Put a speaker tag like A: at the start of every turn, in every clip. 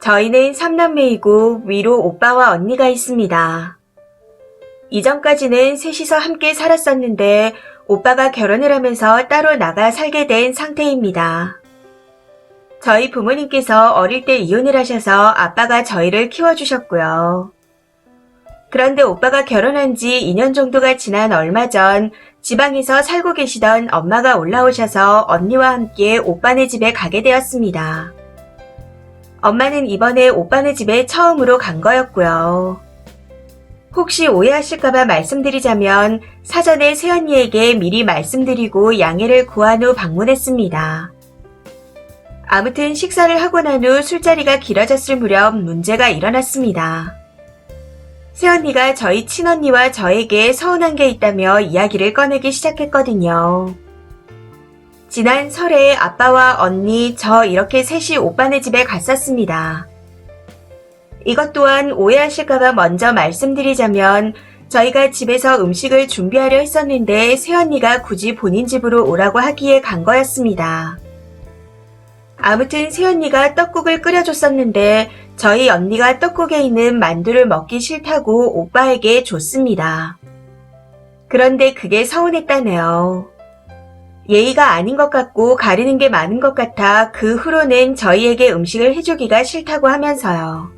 A: 저희는 3남매이고 위로 오빠와 언니가 있습니다. 이전까지는 셋이서 함께 살았었는데 오빠가 결혼을 하면서 따로 나가 살게 된 상태입니다. 저희 부모님께서 어릴 때 이혼을 하셔서 아빠가 저희를 키워주셨고요. 그런데 오빠가 결혼한 지 2년 정도가 지난 얼마 전 지방에서 살고 계시던 엄마가 올라오셔서 언니와 함께 오빠네 집에 가게 되었습니다. 엄마는 이번에 오빠네 집에 처음으로 간 거였고요. 혹시 오해하실까봐 말씀드리자면 사전에 새언니에게 미리 말씀드리고 양해를 구한 후 방문했습니다. 아무튼 식사를 하고 난 후 술자리가 길어졌을 무렵 문제가 일어났습니다. 새언니가 저희 친언니와 저에게 서운한 게 있다며 이야기를 꺼내기 시작했거든요. 지난 설에 아빠와 언니, 저 이렇게 셋이 오빠네 집에 갔었습니다. 이것 또한 오해하실까봐 먼저 말씀드리자면 저희가 집에서 음식을 준비하려 했었는데 새언니가 굳이 본인 집으로 오라고 하기에 간 거였습니다. 아무튼 새언니가 떡국을 끓여줬었는데 저희 언니가 떡국에 있는 만두를 먹기 싫다고 오빠에게 줬습니다. 그런데 그게 서운했다네요. 예의가 아닌 것 같고 가리는 게 많은 것 같아 그 후로는 저희에게 음식을 해주기가 싫다고 하면서요.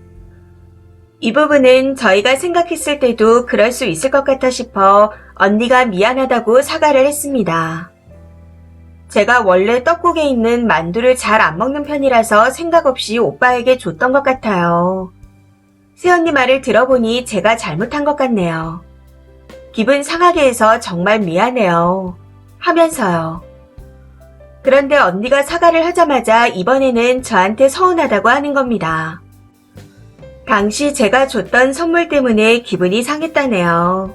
A: 이 부분은 저희가 생각했을 때도 그럴 수 있을 것 같아 싶어 언니가 미안하다고 사과를 했습니다. 제가 원래 떡국에 있는 만두를 잘 안 먹는 편이라서 생각 없이 오빠에게 줬던 것 같아요. 새언니 말을 들어보니 제가 잘못한 것 같네요. 기분 상하게 해서 정말 미안해요. 하면서요. 그런데 언니가 사과를 하자마자 이번에는 저한테 서운하다고 하는 겁니다. 당시 제가 줬던 선물 때문에 기분이 상했다네요.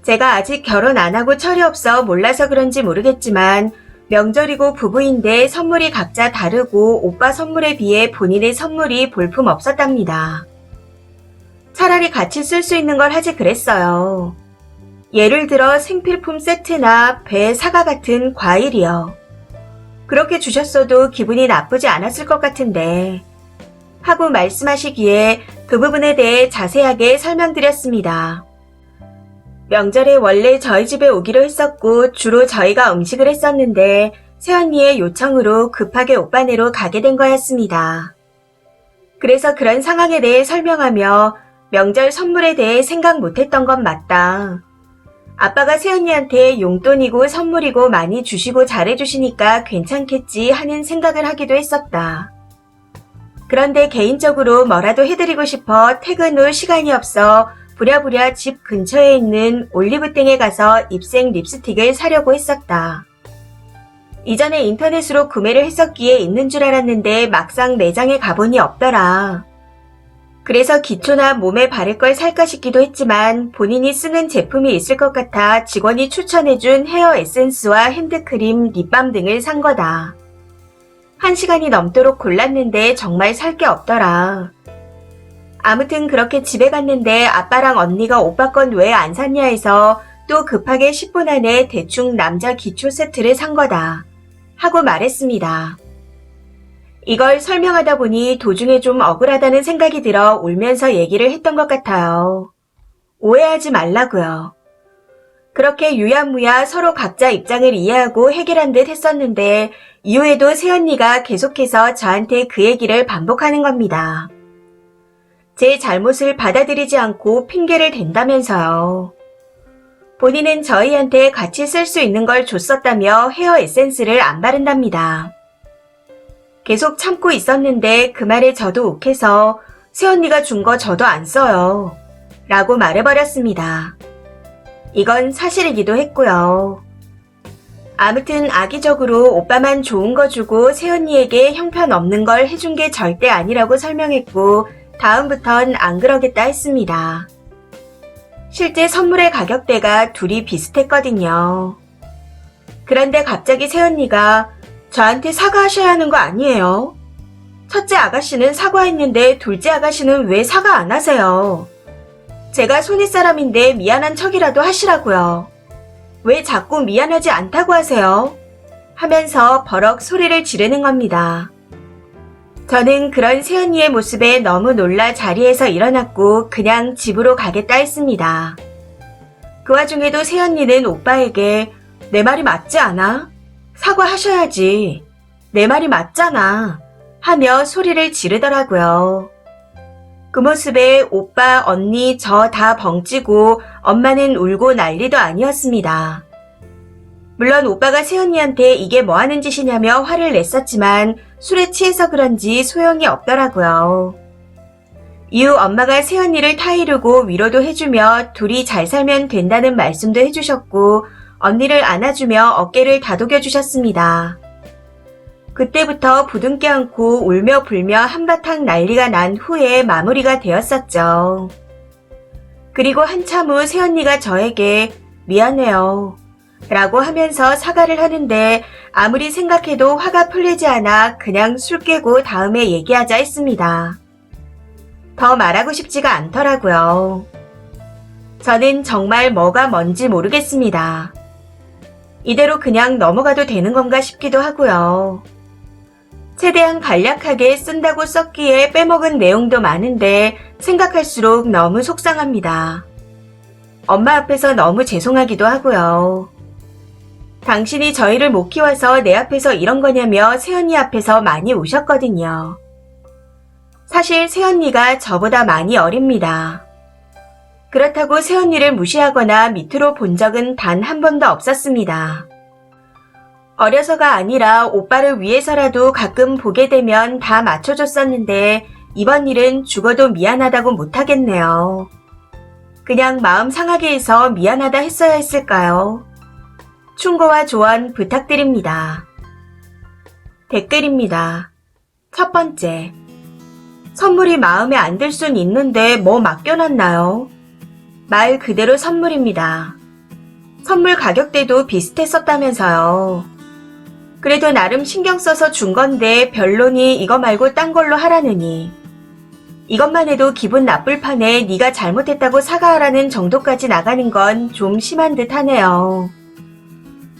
A: 제가 아직 결혼 안 하고 철이 없어 몰라서 그런지 모르겠지만 명절이고 부부인데 선물이 각자 다르고 오빠 선물에 비해 본인의 선물이 볼품 없었답니다. 차라리 같이 쓸 수 있는 걸 하지 그랬어요. 예를 들어 생필품 세트나 배, 사과 같은 과일이요. 그렇게 주셨어도 기분이 나쁘지 않았을 것 같은데 하고 말씀하시기에 그 부분에 대해 자세하게 설명드렸습니다. 명절에 원래 저희 집에 오기로 했었고 주로 저희가 음식을 했었는데 새언니의 요청으로 급하게 오빠네로 가게 된 거였습니다. 그래서 그런 상황에 대해 설명하며 명절 선물에 대해 생각 못했던 건 맞다. 아빠가 새언니한테 용돈이고 선물이고 많이 주시고 잘해주시니까 괜찮겠지 하는 생각을 하기도 했었다. 그런데 개인적으로 뭐라도 해드리고 싶어 퇴근 후 시간이 없어 부랴부랴 집 근처에 있는 올리브땡에 가서 입생 립스틱을 사려고 했었다. 이전에 인터넷으로 구매를 했었기에 있는 줄 알았는데 막상 매장에 가보니 없더라. 그래서 기초나 몸에 바를 걸 살까 싶기도 했지만 본인이 쓰는 제품이 있을 것 같아 직원이 추천해준 헤어 에센스와 핸드크림, 립밤 등을 산 거다. 1시간이 넘도록 골랐는데 정말 살 게 없더라. 아무튼 그렇게 집에 갔는데 아빠랑 언니가 오빠 건 왜 안 샀냐 해서 또 급하게 10분 안에 대충 남자 기초 세트를 산 거다. 하고 말했습니다. 이걸 설명하다 보니 도중에 좀 억울하다는 생각이 들어 울면서 얘기를 했던 것 같아요. 오해하지 말라고요. 그렇게 유야무야 서로 각자 입장을 이해하고 해결한 듯 했었는데 이후에도 새언니가 계속해서 저한테 그 얘기를 반복하는 겁니다. 제 잘못을 받아들이지 않고 핑계를 댄다면서요. 본인은 저희한테 같이 쓸 수 있는 걸 줬었다며 헤어 에센스를 안 바른답니다. 계속 참고 있었는데 그 말에 저도 욱해서 새언니가 준 거 저도 안 써요. 라고 말해버렸습니다. 이건 사실이기도 했고요. 아무튼 악의적으로 오빠만 좋은 거 주고 새언니에게 형편없는 걸 해준 게 절대 아니라고 설명했고 다음부턴 안 그러겠다 했습니다. 실제 선물의 가격대가 둘이 비슷했거든요. 그런데 갑자기 새언니가 저한테 사과하셔야 하는 거 아니에요? 첫째 아가씨는 사과했는데 둘째 아가씨는 왜 사과 안 하세요? 제가 손윗 사람인데 미안한 척이라도 하시라고요. 왜 자꾸 미안하지 않다고 하세요? 하면서 버럭 소리를 지르는 겁니다. 저는 그런 새언니의 모습에 너무 놀라 자리에서 일어났고 그냥 집으로 가겠다 했습니다. 그 와중에도 새언니는 오빠에게 내 말이 맞지 않아? 사과하셔야지. 내 말이 맞잖아. 하며 소리를 지르더라고요. 그 모습에 오빠, 언니, 저 다 벙찌고 엄마는 울고 난리도 아니었습니다. 물론 오빠가 새언니한테 이게 뭐 하는 짓이냐며 화를 냈었지만 술에 취해서 그런지 소용이 없더라고요. 이후 엄마가 새언니를 타이르고 위로도 해주며 둘이 잘 살면 된다는 말씀도 해주셨고 언니를 안아주며 어깨를 다독여 주셨습니다. 그때부터 부둥켜 안고 울며 불며 한바탕 난리가 난 후에 마무리가 되었었죠. 그리고 한참 후 새언니가 저에게 미안해요 라고 하면서 사과를 하는데 아무리 생각해도 화가 풀리지 않아 그냥 술 깨고 다음에 얘기하자 했습니다. 더 말하고 싶지가 않더라고요. 저는 정말 뭐가 뭔지 모르겠습니다. 이대로 그냥 넘어가도 되는 건가 싶기도 하고요. 최대한 간략하게 쓴다고 썼기에 빼먹은 내용도 많은데 생각할수록 너무 속상합니다. 엄마 앞에서 너무 죄송하기도 하고요. 당신이 저희를 못 키워서 내 앞에서 이런 거냐며 새언니 앞에서 많이 우셨거든요. 사실 새언니가 저보다 많이 어립니다. 그렇다고 새언니를 무시하거나 밑으로 본 적은 단 한 번도 없었습니다. 어려서가 아니라 오빠를 위해서라도 가끔 보게 되면 다 맞춰줬었는데 이번 일은 죽어도 미안하다고 못하겠네요. 그냥 마음 상하게 해서 미안하다 했어야 했을까요? 충고와 조언 부탁드립니다. 댓글입니다. 첫 번째. 선물이 마음에 안 들 순 있는데 뭐 맡겨놨나요? 말 그대로 선물입니다. 선물 가격대도 비슷했었다면서요. 그래도 나름 신경 써서 준 건데 별로니 이거 말고 딴 걸로 하라느니. 이것만 해도 기분 나쁠 판에 네가 잘못했다고 사과하라는 정도까지 나가는 건 좀 심한 듯 하네요.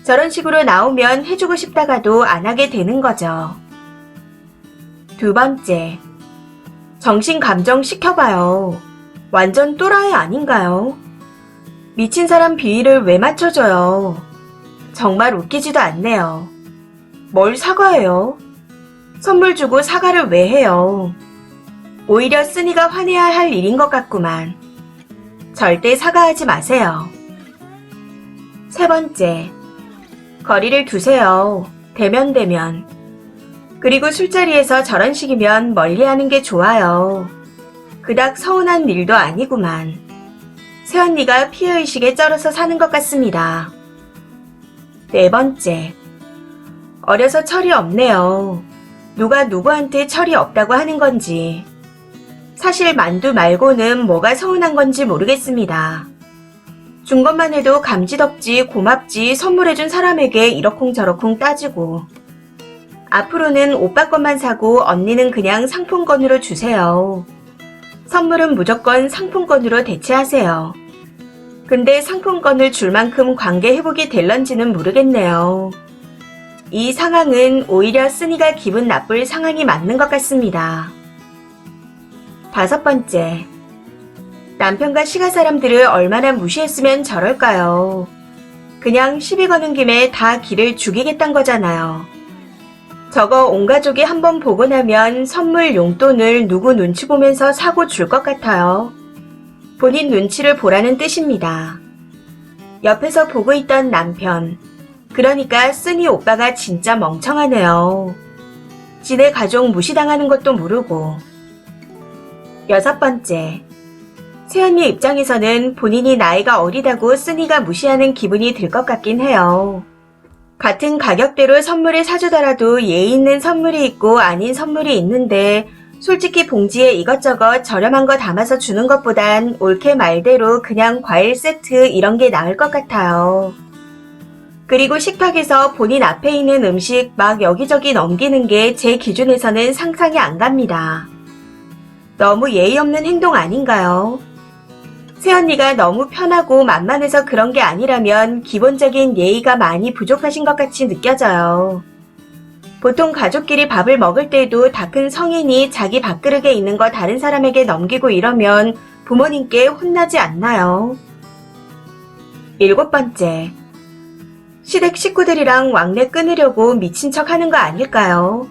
A: 저런 식으로 나오면 해주고 싶다가도 안 하게 되는 거죠. 두 번째. 정신 감정 시켜봐요. 완전 또라이 아닌가요? 미친 사람 비위를 왜 맞춰줘요? 정말 웃기지도 않네요. 뭘 사과해요? 선물 주고 사과를 왜 해요? 오히려 쓰니가 화내야 할 일인 것 같구만. 절대 사과하지 마세요. 세 번째. 거리를 두세요. 대면. 그리고 술자리에서 저런 식이면 멀리하는 게 좋아요. 그닥 서운한 일도 아니구만. 새언니가 피해의식에 쩔어서 사는 것 같습니다. 네 번째. 어려서 철이 없네요. 누가 누구한테 철이 없다고 하는 건지. 사실 만두 말고는 뭐가 서운한 건지 모르겠습니다. 준 것만 해도 감지덕지 고맙지 선물해준 사람에게 이러쿵저러쿵 따지고. 앞으로는 오빠 것만 사고 언니는 그냥 상품권으로 주세요. 선물은 무조건 상품권으로 대체하세요. 근데 상품권을 줄 만큼 관계 회복이 될런지는 모르겠네요. 이 상황은 오히려 쓰니가 기분 나쁠 상황이 맞는 것 같습니다. 다섯 번째. 남편과 시가 사람들을 얼마나 무시했으면 저럴까요? 그냥 시비 거는 김에 다 기를 죽이겠단 거잖아요. 저거 온 가족이 한번 보고 나면 선물 용돈을 누구 눈치 보면서 사고 줄 것 같아요. 본인 눈치를 보라는 뜻입니다. 옆에서 보고 있던 남편. 그러니까 쓰니 오빠가 진짜 멍청하네요. 지네 가족 무시당하는 것도 모르고. 여섯 번째. 새언니 입장에서는 본인이 나이가 어리다고 쓰니가 무시하는 기분이 들 것 같긴 해요. 같은 가격대로 선물을 사주더라도 예의 있는 선물이 있고 아닌 선물이 있는데 솔직히 봉지에 이것저것 저렴한 거 담아서 주는 것보단 옳게 말대로 그냥 과일 세트 이런 게 나을 것 같아요. 그리고 식탁에서 본인 앞에 있는 음식 막 여기저기 넘기는 게 제 기준에서는 상상이 안 갑니다. 너무 예의 없는 행동 아닌가요? 새언니가 너무 편하고 만만해서 그런 게 아니라면 기본적인 예의가 많이 부족하신 것 같이 느껴져요. 보통 가족끼리 밥을 먹을 때도 다 큰 성인이 자기 밥그릇에 있는 거 다른 사람에게 넘기고 이러면 부모님께 혼나지 않나요? 7번째. 시댁 식구들이랑 왕래 끊으려고 미친 척 하는 거 아닐까요?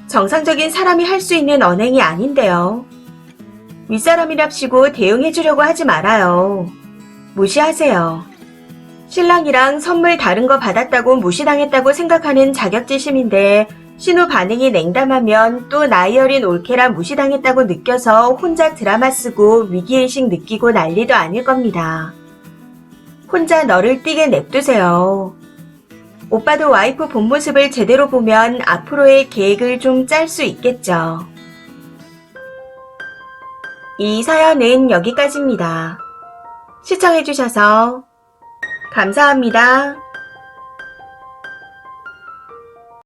A: 정상적인 사람이 할 수 있는 언행이 아닌데요. 윗사람이랍시고 대응해주려고 하지 말아요. 무시하세요. 신랑이랑 선물 다른 거 받았다고 무시당했다고 생각하는 자격지심인데 신우 반응이 냉담하면 또 나이 어린 올케라 무시당했다고 느껴서 혼자 드라마 쓰고 위기의식 느끼고 난리도 아닐 겁니다. 혼자 너를 뛰게 냅두세요. 오빠도 와이프 본 모습을 제대로 보면 앞으로의 계획을 좀 짤 수 있겠죠. 이 사연은 여기까지입니다. 시청해주셔서 감사합니다.